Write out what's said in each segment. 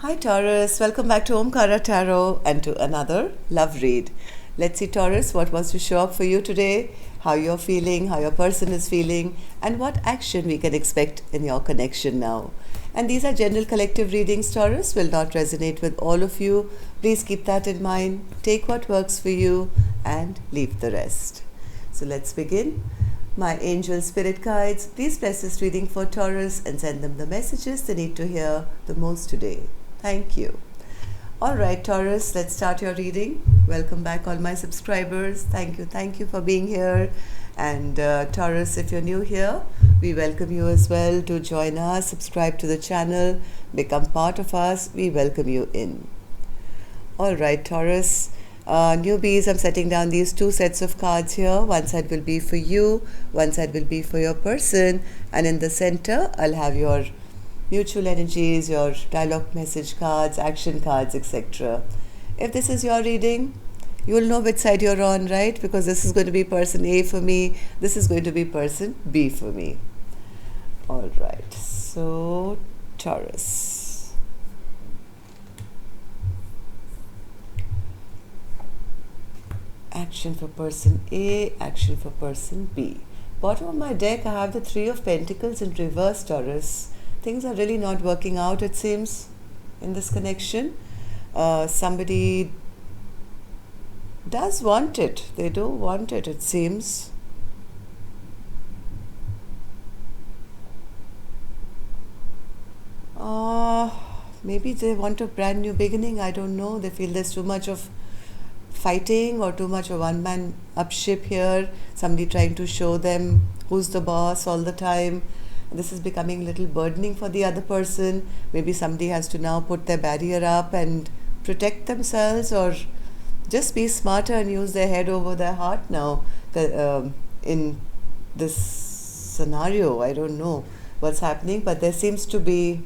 Hi Taurus, welcome back to Omkara Tarot and to another love read. Let's see Taurus, what wants to show up for you today, how you're feeling, how your person is feeling, and what action we can expect in your connection now. And these are general collective readings, Taurus, will not resonate with all of you. Please keep that in mind. Take what works for you and leave the rest. So let's begin. My angel spirit guides, please bless this reading for Taurus and send them the messages they need to hear the most today. Thank you. All right, Taurus, let's start your reading. Welcome back, all my subscribers. Thank you for being here. And Taurus, if you're new here, we welcome you as well to join us, subscribe to the channel, become part of us. We welcome you in. All right, Taurus. Newbies, I'm setting down these two sets of cards here. One side will be for you, one side will be for your person, and in the center I'll have your mutual energies, your dialogue message cards, action cards, etc. If this is your reading, you will know which side you're on, right? Because this is going to be person A for me, this is going to be person B for me. All right, so Taurus. Action for person A, action for person B. Bottom of my deck, I have the Three of Pentacles in reverse, Taurus. Things are really not working out, it seems, in this connection. Somebody does want it. They do want it, it seems. Maybe they want a brand new beginning. I don't know. They feel there's too much of fighting or too much of one-man upship here. Somebody trying to show them who's the boss all the time. This is becoming a little burdening for the other person. Maybe somebody has to now put their barrier up and protect themselves, or just be smarter and use their head over their heart now. In this scenario, I don't know what's happening, but there seems to be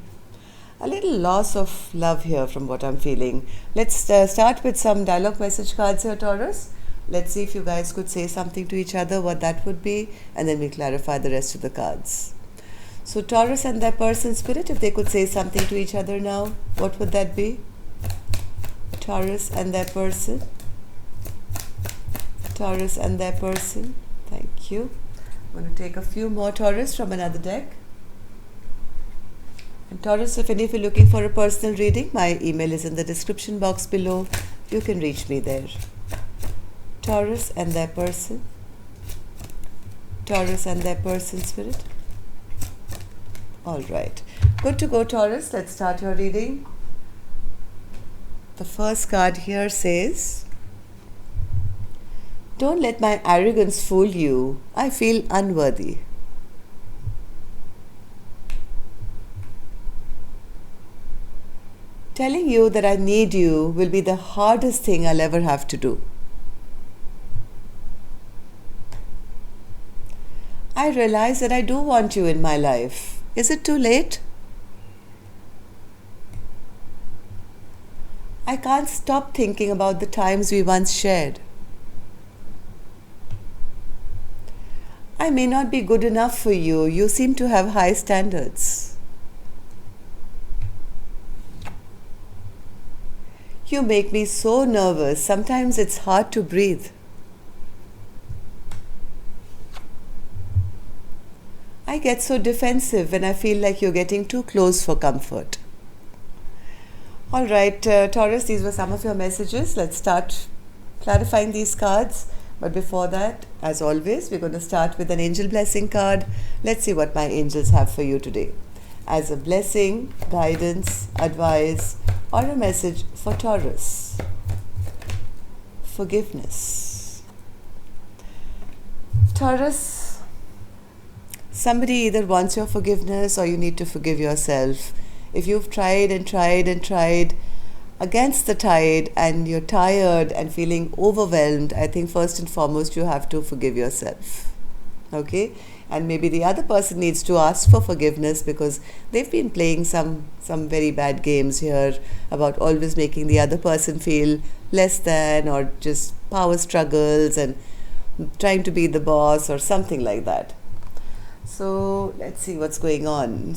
a little loss of love here from what I'm feeling. Let's start with some dialogue message cards here, Taurus. Let's see if you guys could say something to each other, what that would be, and then we'll clarify the rest of the cards. So Taurus and their person spirit, if they could say something to each other now, what would that be? Taurus and their person. Taurus and their person. Thank you. I'm going to take a few more, Taurus, from another deck. And Taurus, if any of you are looking for a personal reading, my email is in the description box below. You can reach me there. Taurus and their person. Taurus and their person spirit. All right. Good to go, Taurus. Let's start your reading. The first card here says, "Don't let my arrogance fool you. I feel unworthy." Telling you that I need you will be the hardest thing I'll ever have to do. I realize that I do want you in my life. Is it too late? I can't stop thinking about the times we once shared. I may not be good enough for you. You seem to have high standards. You make me so nervous. Sometimes it's hard to breathe. I get so defensive when I feel like you're getting too close for comfort. All right, Taurus, these were some of your messages. Let's start clarifying these cards. But before that, as always, we're going to start with an angel blessing card. Let's see what my angels have for you today. As a blessing, guidance, advice, or a message for Taurus. Forgiveness. Taurus, somebody either wants your forgiveness or you need to forgive yourself. If you've tried and tried and tried against the tide and you're tired and feeling overwhelmed, I think first and foremost you have to forgive yourself. Okay? And maybe the other person needs to ask for forgiveness because they've been playing some very bad games here about always making the other person feel less than, or just power struggles and trying to be the boss or something like that. So let's see what's going on.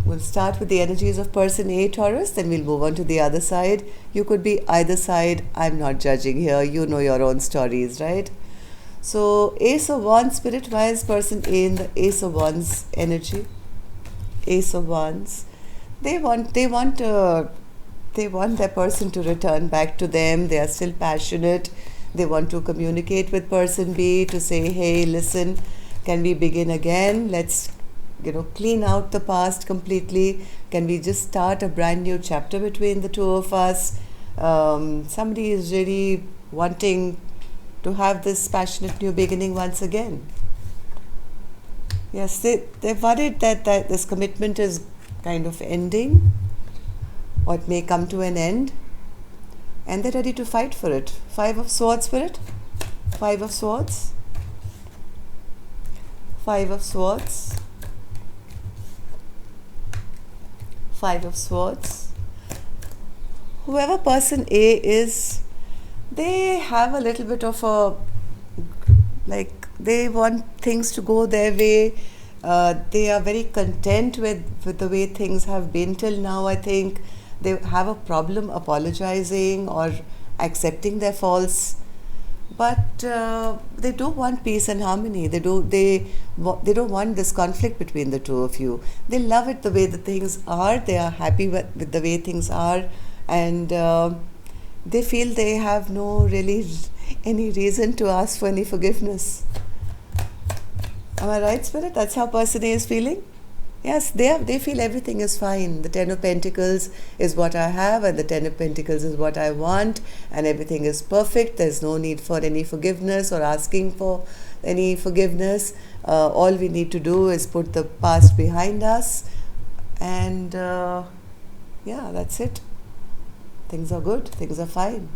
We'll start with the energies of person A, Taurus, then we'll move on to the other side. You could be either side. I'm not judging here. You know your own stories, right? So, Ace of Wands, Spirit, why is person A in the Ace of Wands energy? Ace of Wands. They want their person to return back to them. They are still passionate. They want to communicate with person B to say, hey, listen, can we begin again? Let's clean out the past completely. Can we just start a brand new chapter between the two of us? Somebody is really wanting to have this passionate new beginning once again. Yes, they're worried that this commitment is kind of ending, or it may come to an end, and they're ready to fight for it. Five of Swords, Spirit. Five of Swords. Five of Swords. Five of Swords. Whoever person A is, they have a little bit of they want things to go their way. They are very content with the way things have been till now. I think they have a problem apologizing or accepting their faults, but they do want peace and harmony. They don't want this conflict between the two of you. They love it the way the things are. They are happy with the way things are, and they feel they have no really any reason to ask for any forgiveness. Am I right, Spirit? That's how person A is feeling? Yes, they feel everything is fine. The Ten of Pentacles is what I have, and the Ten of Pentacles is what I want, and everything is perfect. There's no need for any forgiveness or asking for any forgiveness. All we need to do is put the past behind us, and that's it. Things are good. Things are fine.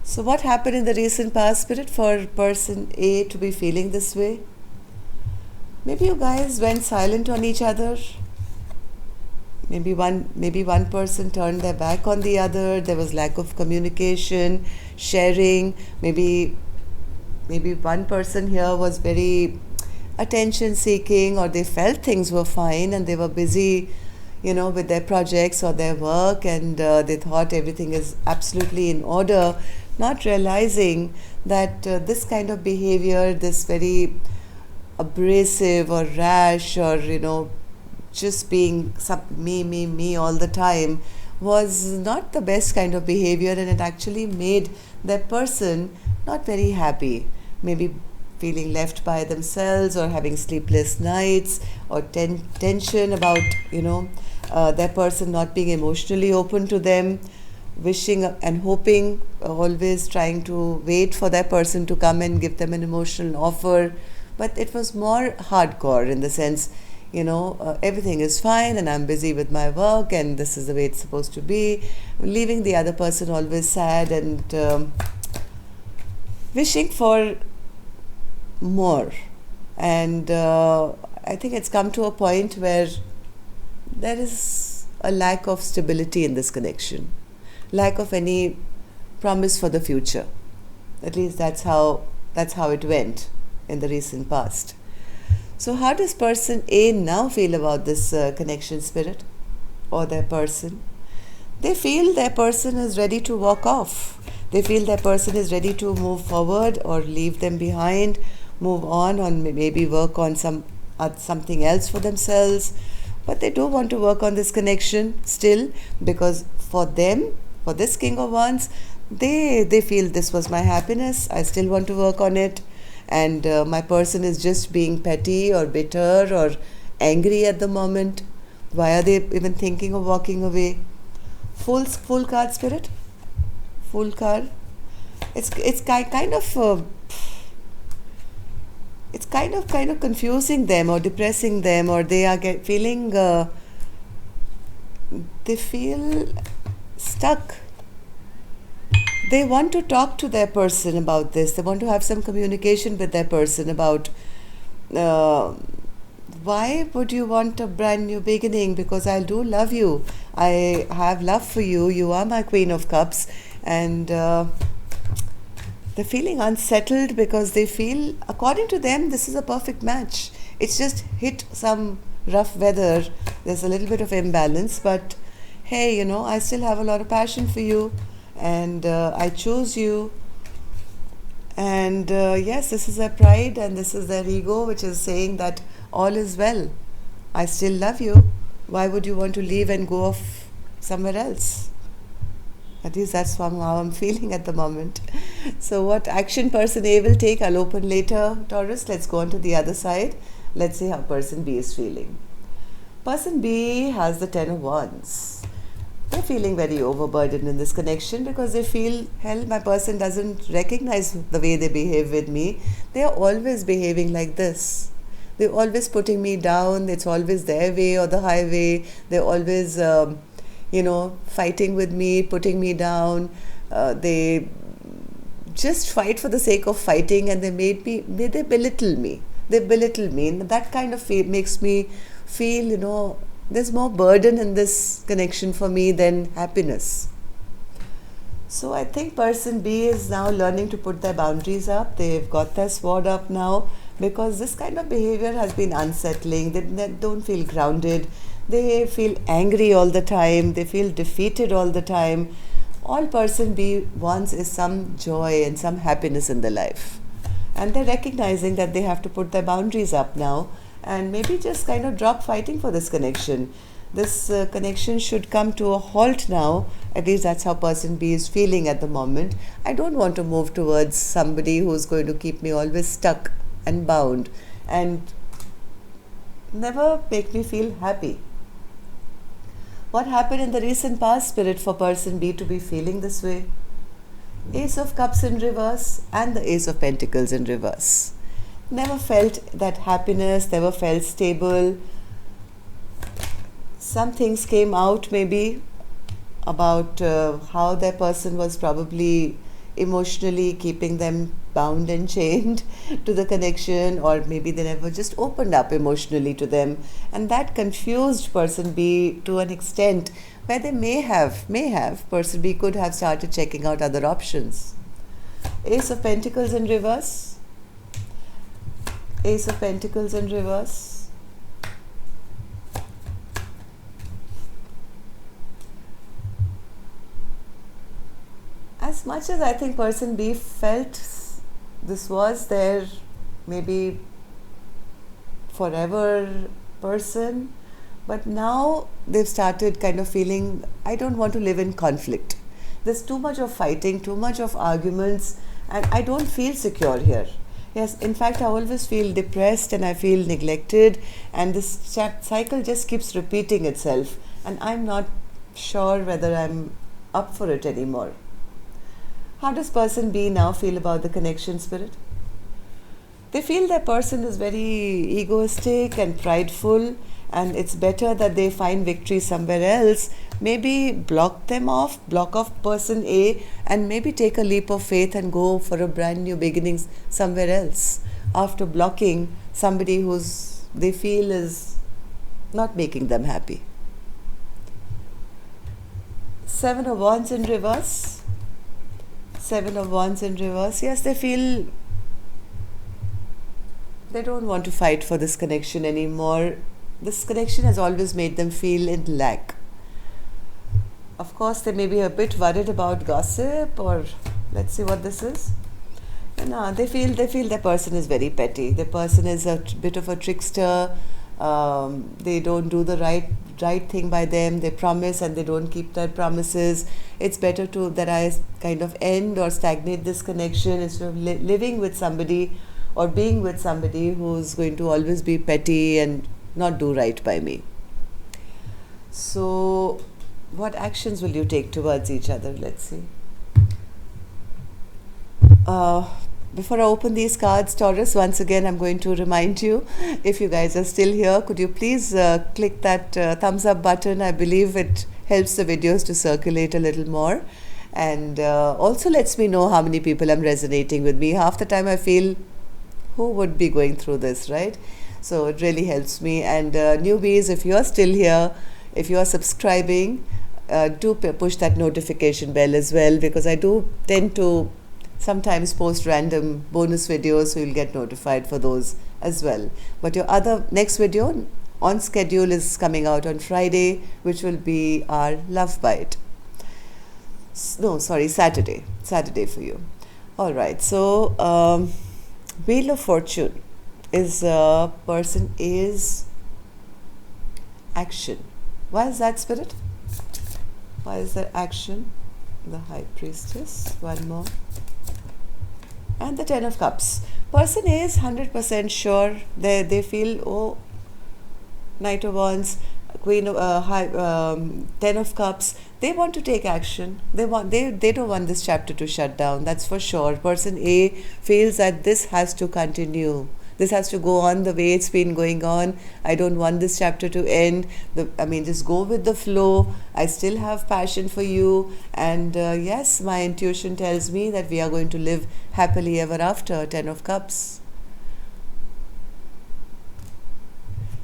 So what happened in the recent past, Spirit, for person A to be feeling this way? Maybe you guys went silent on each other. Maybe one person turned their back on the other. There was lack of communication, sharing. Maybe one person here was very attention seeking, or they felt things were fine and they were busy, with their projects or their work, and they thought everything is absolutely in order, not realizing that this kind of behavior, this very abrasive or rash, or just being me all the time, was not the best kind of behavior, and it actually made that person not very happy. Maybe feeling left by themselves, or having sleepless nights, or tension about that person not being emotionally open to them, wishing and hoping, always trying to wait for that person to come and give them an emotional offer. But it was more hardcore, in the sense, everything is fine and I'm busy with my work and this is the way it's supposed to be, leaving the other person always sad and wishing for more. And I think it's come to a point where there is a lack of stability in this connection, lack of any promise for the future. At least that's how it went in the recent past. So how does person A now feel about this connection, Spirit, or their person? They feel their person is ready to walk off. They feel their person is ready to move forward or leave them behind, move on, or maybe work on something else for themselves. But they do want to work on this connection still, because for them, for this King of Wands, they feel this was my happiness. I still want to work on it. And my person is just being petty or bitter or angry at the moment. Why are they even thinking of walking away? Full card, Spirit. Full card. It's kind of confusing them or depressing them, or they are feeling they feel stuck. They want to talk to their person about this. They want to have some communication with their person about why would you want a brand new beginning? Because I do love you. I have love for you. You are my Queen of Cups. And they're feeling unsettled because they feel, according to them, this is a perfect match. It's just hit some rough weather There's a little bit of imbalance, but hey, I still have a lot of passion for you, and I choose you. And yes, this is their pride and this is their ego, which is saying that all is well. I still love you. Why would you want to leave and go off somewhere else? At least that's how I'm feeling at the moment. So, what action person A will take, I'll open later, Taurus. Let's go on to the other side. Let's see how person B is feeling. Person B has the Ten of Wands. They're feeling very overburdened in this connection because they feel, hell, my person doesn't recognize the way they behave with me. They are always behaving like this. They're always putting me down. It's always their way or the highway. They're always, fighting with me, putting me down. They just fight for the sake of fighting, and they belittle me. They belittle me. And that kind of makes me feel, there's more burden in this connection for me than happiness. So I think person B is now learning to put their boundaries up. They've got their sword up now because this kind of behavior has been unsettling. They don't feel grounded. They feel angry all the time. They feel defeated all the time. All person B wants is some joy and some happiness in their life. And they're recognizing that they have to put their boundaries up now and maybe just kind of drop fighting for this connection. This connection should come to a halt now. At least that's how person B is feeling at the moment. I don't want to move towards somebody who's going to keep me always stuck and bound and never make me feel happy. What happened in the recent past, Spirit, for person B to be feeling this way? Ace of Cups in reverse and the Ace of Pentacles in reverse. Never felt that happiness, never felt stable. Some things came out maybe about how their person was probably emotionally keeping them bound and chained to the connection, or maybe they never just opened up emotionally to them, and that confused person B to an extent where they may have person B could have started checking out other options. Ace of Pentacles in reverse. Ace of Pentacles in reverse. As much as I think person B felt this was their maybe forever person, but now they've started kind of feeling, I don't want to live in conflict. There's too much of fighting, too much of arguments, and I don't feel secure here. Yes, in fact, I always feel depressed and I feel neglected, and this cycle just keeps repeating itself, and I'm not sure whether I'm up for it anymore. How does person B now feel about the connection, Spirit? They feel their person is very egoistic and prideful, and it's better that they find victory somewhere else. Maybe block off person A, and maybe take a leap of faith and go for a brand new beginning somewhere else after blocking somebody who's they feel is not making them happy. Seven of Wands in reverse. Seven of Wands in reverse. Yes, they feel they don't want to fight for this connection anymore. This connection has always made them feel in lack. Of course, they may be a bit worried about gossip, or let's see what this is. No, they feel their person is very petty. Their person is a bit of a trickster. They don't do the right thing by them. They promise and they don't keep their promises. It's better that I kind of end or stagnate this connection instead of living with somebody or being with somebody who's going to always be petty and not do right by me. So, what actions will you take towards each other? Let's see. Before I open these cards, Taurus, once again, I'm going to remind you, if you guys are still here, could you please click that thumbs up button? I believe it helps the videos to circulate a little more. And also lets me know how many people I'm resonating with me. Half the time I feel, who would be going through this, right? So it really helps me. And newbies, if you are still here, if you are subscribing, do push that notification bell as well, because I do tend to sometimes post random bonus videos, so you'll get notified for those as well. But your next video, on schedule is coming out on Friday, which will be our love bite. No, sorry, Saturday. Saturday for you. All right. So, Wheel of Fortune is person A's action. Why is that, Spirit? Why is there action? The High Priestess. One more. And the Ten of Cups. Person A is 100% sure. They feel, oh, Knight of Wands, Queen of Ten of Cups. They want to take action. They don't want this chapter to shut down. That's for sure. Person A feels that this has to continue. This has to go on the way it's been going on. I don't want this chapter to end. Just go with the flow. I still have passion for you. And yes, my intuition tells me that we are going to live happily ever after. Ten of Cups.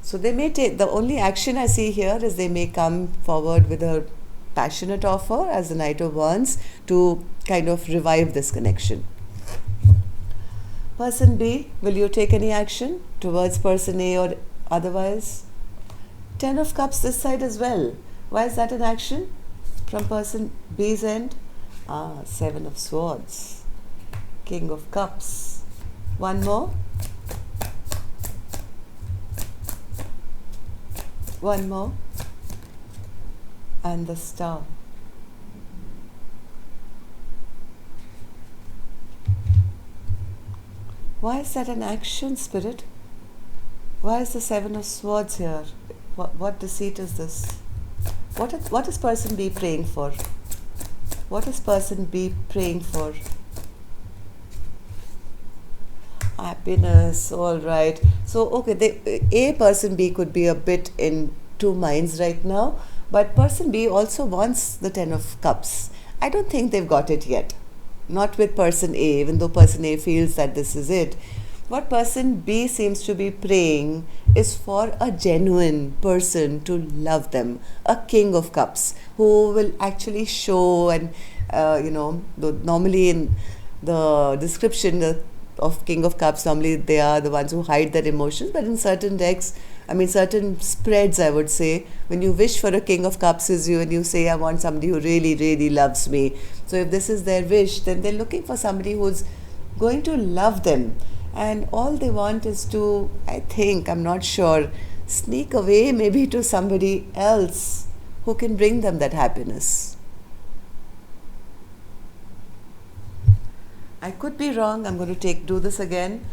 So they may take, the only action I see here is they may come forward with a passionate offer as the Knight of Wands to kind of revive this connection. Person B, will you take any action towards person A or otherwise? Ten of Cups this side as well. Why is that an action from person B's end? Seven of Swords, King of Cups. One more. One more. And the Star. Why is that an action, Spirit? Why is the Seven of Swords here? What deceit is this? What is person B praying for? What is person B praying for? Happiness, all right. So, okay, A person B could be a bit in two minds right now, but person B also wants the Ten of Cups. I don't think they've got it yet. Not with person A, even though person A feels that this is it. What person B seems to be praying is for a genuine person to love them, a King of Cups, who will actually show and, normally in the description of King of Cups, normally they are the ones who hide their emotions, but in certain decks, certain spreads, I would say, when you wish for a King of Cups is you and you say, I want somebody who really, really loves me. So if this is their wish, then they're looking for somebody who's going to love them. And all they want is to, I'm not sure, sneak away maybe to somebody else who can bring them that happiness. I could be wrong. I'm going to do this again.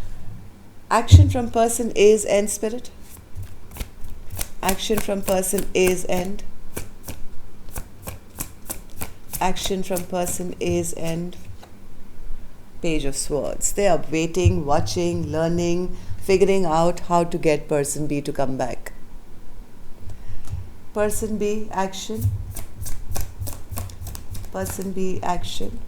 Action from person A's end, Spirit. Action from person A's end. Action from person A's end. Page of Swords. They are waiting, watching, learning, figuring out how to get person B to come back. Person B, action. Person B, action.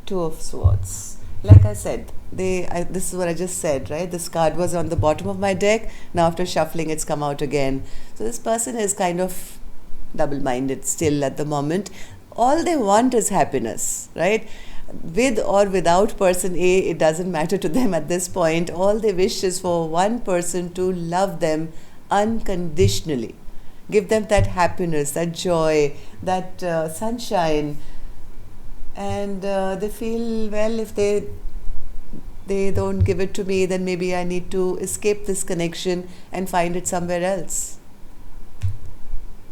Two of Swords. Like I said, this is what I just said, right? This card was on the bottom of my deck. Now after shuffling, it's come out again. So this person is kind of double-minded still at the moment. All they want is happiness, right? With or without person A, it doesn't matter to them at this point. All they wish is for one person to love them unconditionally. Give them that happiness, that joy, that sunshine. And they feel, well, if they don't give it to me, then maybe I need to escape this connection and find it somewhere else.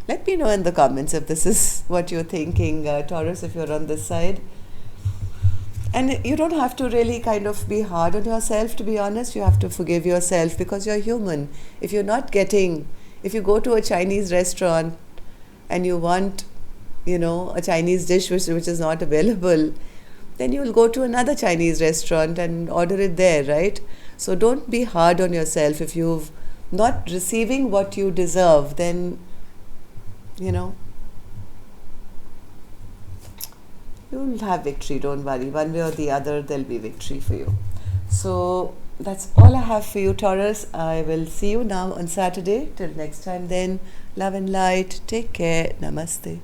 Let me know in the comments if this is what you're thinking, Taurus, if you're on this side. And you don't have to really kind of be hard on yourself, to be honest. You have to forgive yourself because you're human. If you go to a Chinese restaurant and you want, a Chinese dish which is not available, then you will go to another Chinese restaurant and order it there, right? So don't be hard on yourself. If you've not receiving what you deserve, then, you'll have victory, don't worry. One way or the other, there'll be victory for you. So that's all I have for you, Taurus. I will see you now on Saturday. Till next time then, love and light. Take care. Namaste.